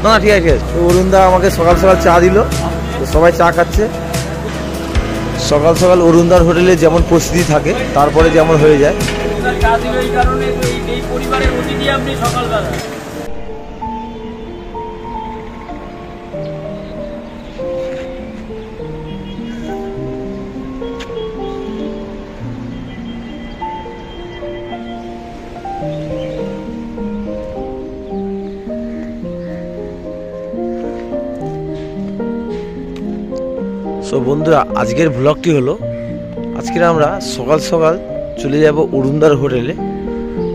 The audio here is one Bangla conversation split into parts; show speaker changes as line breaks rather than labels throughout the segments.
না ঠিক আছে অরুণদা আমাকে সকাল সকাল চা দিল, সবাই চা খাচ্ছে। সকাল সকাল অরুণদার হোটেলে যেমন প্রস্তুতি থাকে তারপরে যেমন হয়ে যায়। সো বন্ধুরা, আজকের ব্লগটি হলো, আজকে আমরা সকাল সকাল চলে যাব অরুণদার হোটেলে।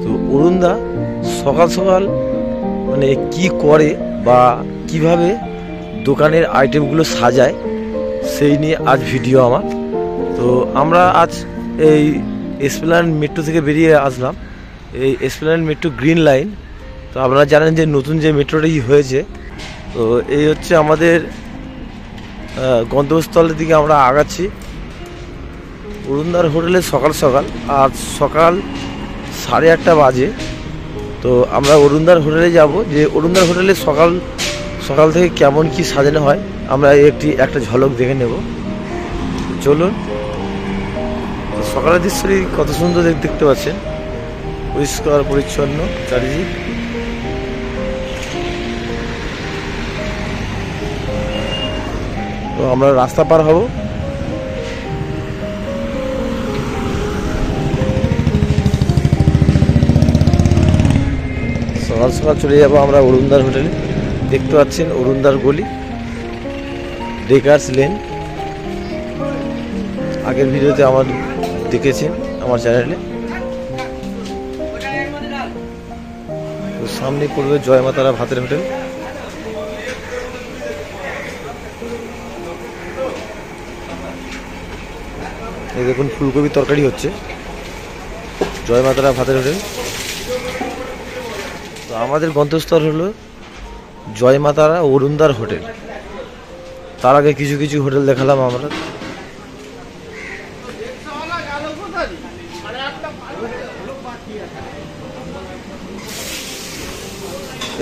তো অরুণদা সকাল সকাল মানে কি করে বা কিভাবে দোকানের আইটেমগুলো সাজায় সেই নিয়ে আজ ভিডিও আমার। তো আমরা আজ এই এসপ্ল্যানেড মেট্রো থেকে বেরিয়ে আসলাম, এই এসপ্ল্যানেড মেট্রো গ্রিন লাইন। তো আপনারা জানেন যে নতুন যে মেট্রোটি হয়েছে, তো এই হচ্ছে আমাদের গন্তব্যস্থলের দিকে আমরা আগাচ্ছি। অরুণদার হোটেলে সকাল সকাল, আজ সকাল 8:30 বাজে। তো আমরা অরুণদার হোটেলে যাব, যে অরুণদার হোটেলে সকাল সকাল থেকে কেমন কি সাজানো হয় আমরা একটা ঝলক দেখে নেব। চলুন। সকালের দৃশ্যটি কত সুন্দর দেখতে পাচ্ছেন, পরিষ্কার পরিচ্ছন্ন চারিদিক। তো আমরা রাস্তা পার হব। সকাল সকাল চলে যাব আমরা অরুণদার হোটেলে। দেখতে পাচ্ছেন অরুণদার গলি, ডেকার্স লেন। আগের ভিডিওতে আমার দেখেছেন আমার চ্যানেলে। তো সামনে পড়বে জয়মাতারা ভাতের হোটেল। এই দেখুন ফুলকপি তরকারি হচ্ছে, জয়মাতারা ভাতের হোটেল। তো আমাদের গন্তব্যস্থল হলো জয়মাতারা অরুণদার হোটেল। তার আগে কিছু কিছু হোটেল দেখালাম আমরা।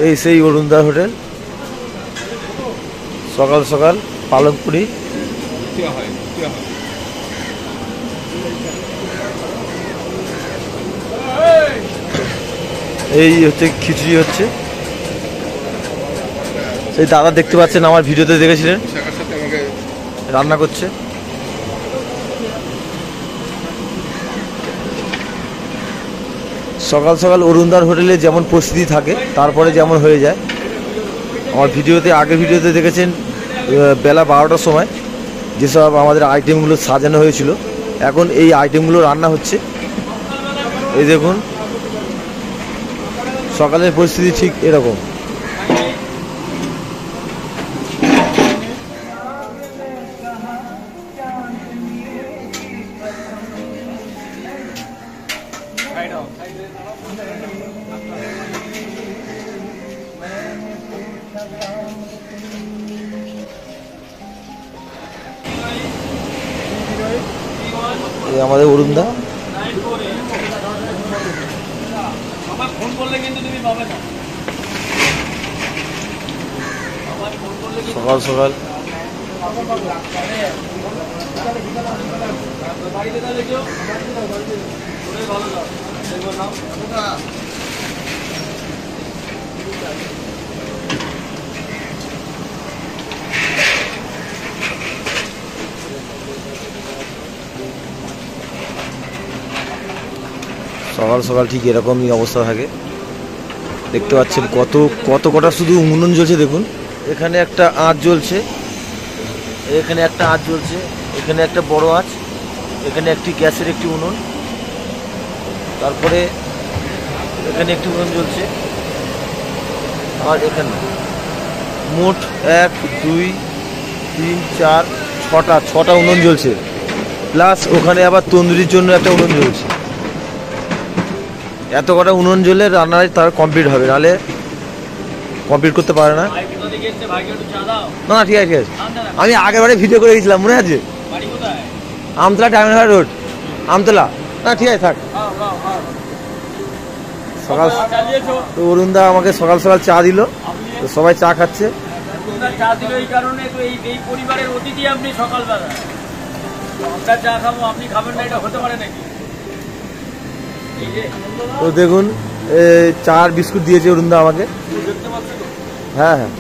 এই সেই অরুণদার হোটেল, সকাল সকাল পালকপুরি। এই হচ্ছে খিচুড়ি হচ্ছে, সেই দাদা দেখতে পাচ্ছেন আমার ভিডিওতে দেখেছিলেন, রান্না করছে। সকাল সকাল অরুণদার হোটেলে যেমন প্রস্তুতি থাকে তারপরে যেমন হয়ে যায়। আমার ভিডিওতে আগের ভিডিওতে দেখেছেন বেলা 12টার সময় যেসব আমাদের আইটেমগুলো সাজানো হয়েছিল, এখন এই আইটেমগুলো রান্না হচ্ছে। এই দেখুন সকালের পরিস্থিতি ঠিক এরকম। এই আমাদের অরুণদা। সকাল সকাল সকাল সকাল ঠিক এরকমই অবস্থা থাকে। দেখতে পাচ্ছেন কত কটা শুধু উনুন জ্বলছে। দেখুন এখানে একটা আঁচ জ্বলছে, এখানে একটা আঁচ জ্বলছে, এখানে একটা বড় আঁচ, এখানে একটি গ্যাসের একটি উনুন, তারপরে এখানে একটি উনুন জ্বলছে, আর এখানে মোট 1 2 3 4 6টা উনুন জ্বলছে, প্লাস ওখানে আবার তন্দুরির জন্য একটা উনুন জ্বলছে। এত কটা উনুন জ্বলে রান্নায় তার কমপ্লিট হবে, নাহলে কমপ্লিট করতে পারে না। না ঠিক আছে, আমি আগেরবারে ভিডিও করে গেছিলাম, মনে আছে? আমতলা টাইমঘাট রোড, আমতলা। না ঠিক আছে, থাক। সকাল তো অরুণদা আমাকে সকাল সকাল চা দিল, তো সবাই চা খাচ্ছে।
চা দিল এই কারণে, তো এই পরিবারের অতিথি আপনি সকালবেলা, আমরা চা খাবো আপনি খাবেন না, এটা হতে পারে নাকি?
তো দেখুন চা আর বিস্কুট দিয়েছে অরুণদা আমাকে। হ্যাঁ হ্যাঁ,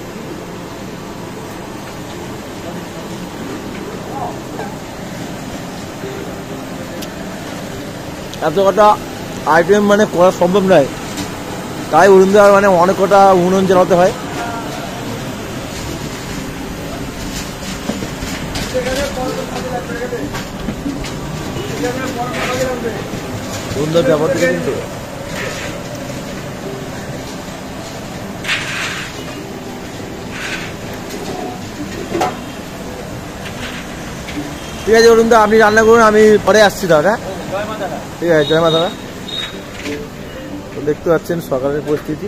এত কটা আইটেম মানে করা সম্ভব নয়, তাই অরুণদা মানে অনেক কটা উনুন জ্বালাতে হয়। অরুণদার ব্যাপার থেকে কিন্তু ঠিক আছে অরুণদা, আপনি রান্না করুন, আমি পরে আসছি দাদা। ঠিক আছে, জয় মা দাদা। তো দেখতে পাচ্ছেন সকালের পরিস্থিতি।